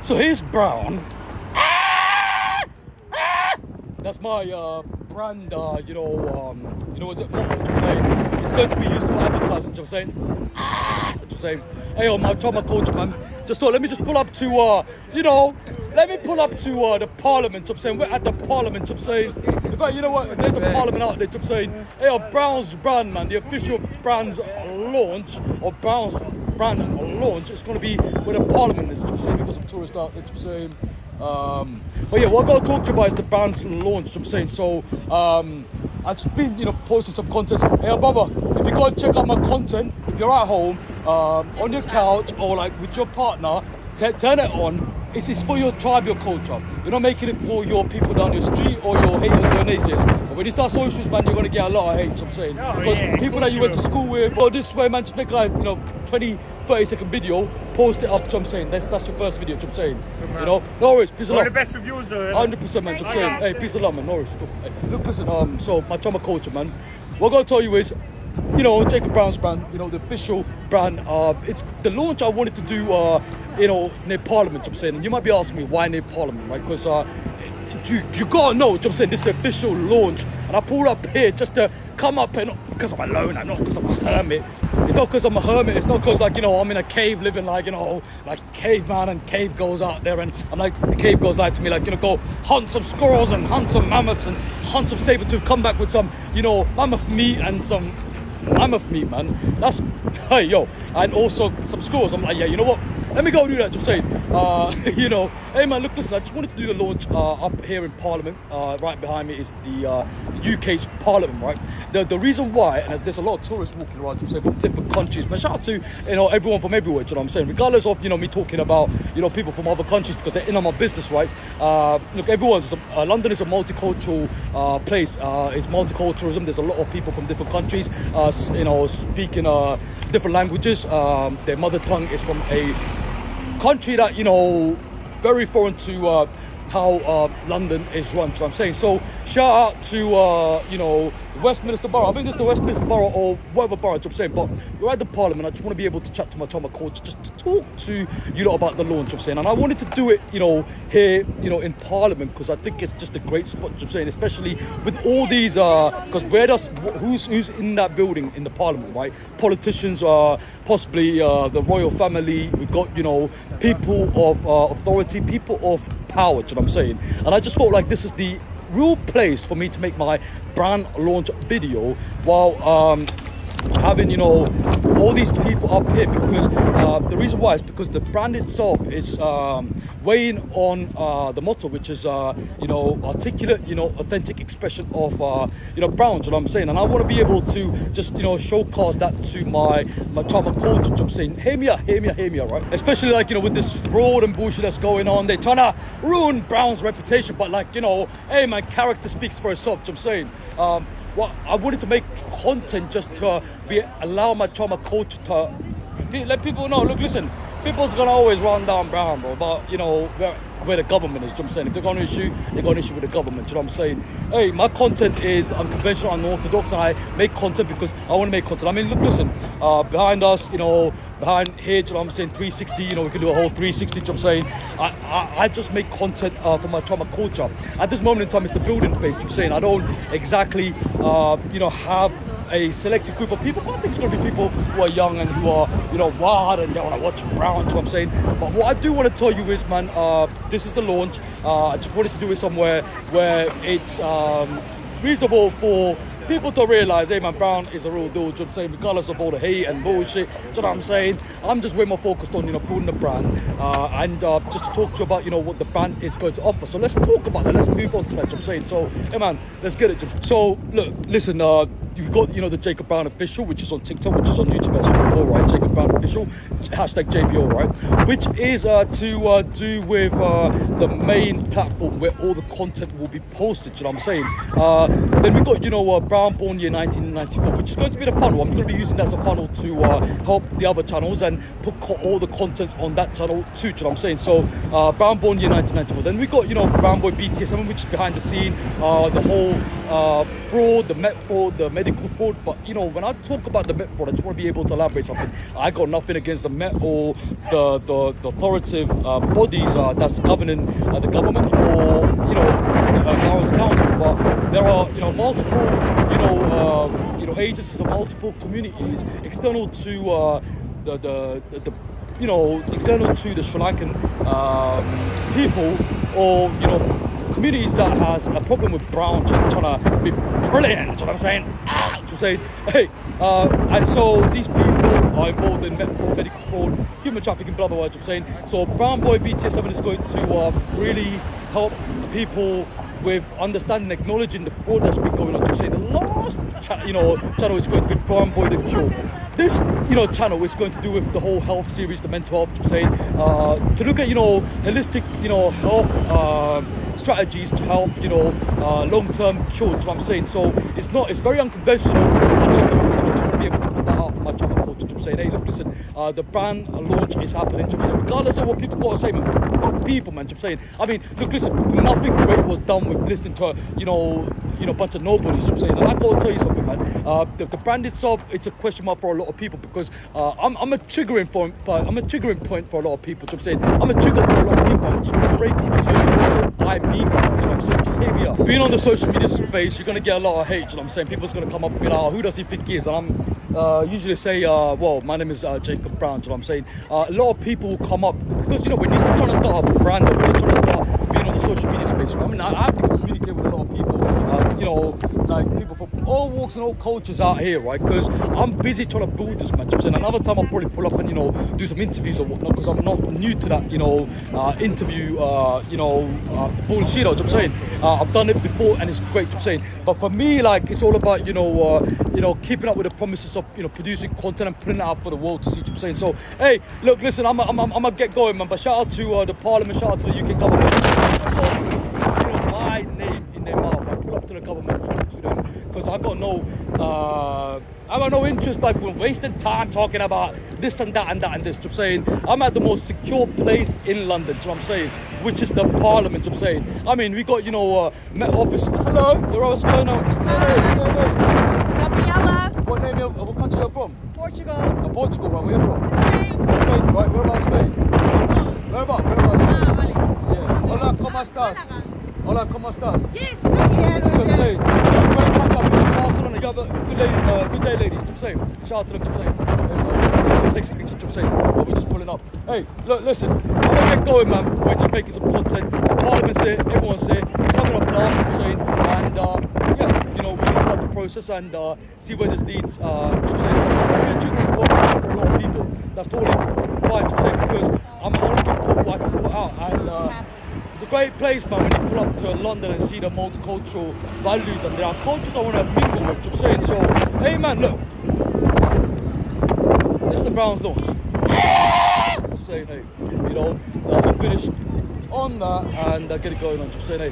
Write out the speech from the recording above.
So here's Brown. That's my brand, is it motto, I'm saying? It's going to be used for advertising, I'm saying? I'm saying, hey, yo, my coach, man. Just thought, let me just pull up to, let me pull up to the Parliament, I'm saying. We're at the Parliament, I'm saying. In fact, you know what, there's the Parliament out there, I'm saying. Hey, yo, Brown's brand, man, the official brand's launch, or Brown's brand launch, it's going to be where the Parliament is, I'm saying. We've got some tourists out there, I'm saying. But yeah, what I've got to talk to you about is the brand's launch, I'm saying. So, I've just been, posting some content. Hey, brother, if you go and check out my content, if you're at home, on your couch, or like with your partner, turn it on. It's for your tribe, your culture. You're not making it for your people down your street or your haters or your naysayers. But when you start socials, man, you're going to get a lot of hate, I'm saying. Because people that you went to school with, well, this way, man, just make like, 20, 30-second video, post it up, I'm saying. That's your first video, I'm saying. No worries, peace of love. The best reviews, 100%, man, I'm saying. Hey, peace of love, man, no worries. Hey, look, listen, so my trauma culture, man. What I'm going to tell you is, Jacob Brown's brand, the official brand. It's the launch I wanted to do, near Parliament, I'm saying. And you might be asking me why near Parliament, right? Because you gotta know, I'm saying, this is the official launch. And I pulled up here just to come up, and not because I'm a loner, not because I'm a hermit. It's not because I'm a hermit. It's not because, I'm in a cave living like caveman, and cave goes out there, and I'm like, the cave goes like to me, go hunt some squirrels and hunt some mammoths and hunt some saber-tooth, come back with some, mammoth meat and some mammoth meat, man. That's, hey, yo, and also some squirrels. I'm like, yeah, you know what? Let me go do that, I'm saying. Hey man, look, listen, I just wanted to do the launch up here in Parliament. Right behind me is the UK's Parliament, right? The reason why, and there's a lot of tourists walking around, I'm saying, from different countries. But shout out to, everyone from everywhere, you know what I'm saying? Regardless of, me talking about, people from other countries because they're in on my business, right? Look, London is a multicultural place. It's multiculturalism. There's a lot of people from different countries, speaking different languages. Their mother tongue is from a country that, very foreign to how London is run, you know what I'm saying? So shout out to, Westminster Borough. I think this is the Westminster Borough or whatever borough, you know what I'm saying? But we're at the Parliament. I just want to be able to chat to my coach, just to talk to about the launch, you know what I'm saying? And I wanted to do it, here, in Parliament, because I think it's just a great spot, you know what I'm saying? Especially with all these, because who's in that building in the Parliament, right? Politicians, possibly the royal family. We've got, people of authority, people of power, you know what I'm saying? And I just felt like this is the real place for me to make my brand launch video while having all these people up here, because the reason why is because the brand itself is weighing on the motto, which is articulate, authentic expression of Browns, you know what I'm saying? And I want to be able to just showcase that to my tribal culture, you know what I'm saying? Hear me out, right? Especially with this fraud and bullshit that's going on. They're trying to ruin Brown's reputation, but hey man, character speaks for itself, you know what I'm saying? Well, I wanted to make content just to allow my trauma culture to let people know. Look, listen, people's gonna always run down Brown, bro. But where the government is, you know what I'm saying? If they're got an issue, they got an issue with the government, you know what I'm saying? Hey, my content is unconventional, unorthodox, and I make content because I want to make content. I mean, look, listen, behind us, behind here, you know what I'm saying, 360, we can do a whole 360, you know what I'm saying? I just make content for my trauma culture. At this moment in time, it's the building phase, you know what I'm saying? I don't exactly, have a selected group of people, but I think it's going to be people who are young and who are, wild and they want to watch Brown, you know what I'm saying? But what I do want to tell you is, man, this is the launch. I just wanted to do it somewhere where it's reasonable for people to realize, hey man, Brown is a real dude, you know what I'm saying, regardless of all the hate and bullshit, you know what I'm saying? I'm just way more focused on, building the brand, and just to talk to you about, what the brand is going to offer. So let's talk about that, let's move on to that, you know what I'm saying? So, hey man, let's get it. So, look, listen, you've got, the Jacob Brown Official, which is on TikTok, which is on YouTube as well, right? Jacob Brown Official, hashtag JBO, right? Which is to do with the main platform where all the content will be posted, you know what I'm saying? Then we've got, Brown Born Year 1994, which is going to be the funnel. I'm going to be using that as a funnel to help the other channels and put all the contents on that channel too, you know what I'm saying? So, Brown Born Year 1994. Then we got, Brown Boy BTS, which is behind the scene, the whole fraud, the Met fraud, the medical fraud. But you know, when I talk about the Met fraud, I just want to be able to elaborate something. I got nothing against the Met or the authoritative bodies that's governing the government or you know our councils. But there are you know multiple agencies and multiple communities external to the you know, external to the Sri Lankan people or, you know, communities that has a problem with Brown just trying to be brilliant, you know what I'm saying? To say, hey, and so these people are involved in medical fraud, human trafficking, blah, blah, blah, what I'm saying. So Brown Boy BTS7 is going to really help people with understanding, acknowledging the fraud that's been going on. I'm saying the last, channel is going to be Brown Boy the Cure. This, channel is going to do with the whole health series, the mental health. I'm saying to look at, holistic, health strategies to help, long-term cure. What I'm saying. So it's very unconventional. And I want to be able to put that out for my channel coach. I'm saying, hey, look, listen, the brand launch is happening. I'm saying, regardless of what people got to say, man, fuck people, man. I'm saying, I mean, look, listen, nothing great was done with listening to, a bunch of nobodies. I'm saying, and I got to tell you something, man. The brand itself, it's a question mark for a lot of people because I'm a triggering point. I'm a triggering point for a lot of people. I'm saying, I'm a trigger for a lot of people. I'm just gonna break into what I mean by that. I'm saying, just hear me out. Being on the social media space, you're gonna get a lot of hate. You know what I'm saying? People's gonna come up and be like, oh, who does he think he is? And I'm usually say, well, my name is Jacob Brown. You know what I'm saying? A lot of people will come up because when you're trying to start a brand, or when you're trying to start being on the social media space. I mean, I have to communicate with a lot of people. Like people from all walks and all cultures out here, right? Because I'm busy trying to build this match. I'm saying another time I'll probably pull up and do some interviews or whatnot because I'm not new to that interview bullshit. I'm saying I've done it before and it's great. I'm saying, but for me, like it's all about keeping up with the promises of producing content and putting it out for the world to see. I'm saying, so hey, look, listen, I'm gonna get going, man. But shout out to the Parliament, shout out to the UK government. My name in their mouth. I pull up to the government, talk to them, because I got no interest like we're wasting time talking about this and that and that and this. I'm saying I'm at the most secure place in London. So I'm saying, which is the Parliament. I'm saying. I mean, we got Met Office. Hello, what's going on? Gabriella. What country are you from? Portugal. Portugal, right? Where are you from? Spain. Spain, right? Where about Spain? Where about Spain? Ah, vale. Yeah. Hola, ¿cómo estás? Hola, ¿cómo estás? Yes, exactly. I'm saying, great catch up with Barcelona. You have a good day, ladies. I'm saying, shout out to them. I'm saying, next week, I'm saying, we're just pulling up. Hey, look, listen, I'm gonna get going, man. We're just making some content. Parliament's here, everyone's here. It's having a blast. I'm saying, and we're gonna start the process and see where this leads. I'm saying, I'm triggering for a lot of people. That's totally fine. I'm saying because I'm only gonna put what I can put out and. It's a great place, man, when you pull up to London and see the multicultural values and there are cultures I want to mingle with. I'm saying, so, hey, man, look, this is the Browns launch. I'm saying, hey, so I'm going to finish on that and get it going on. I'm saying, hey.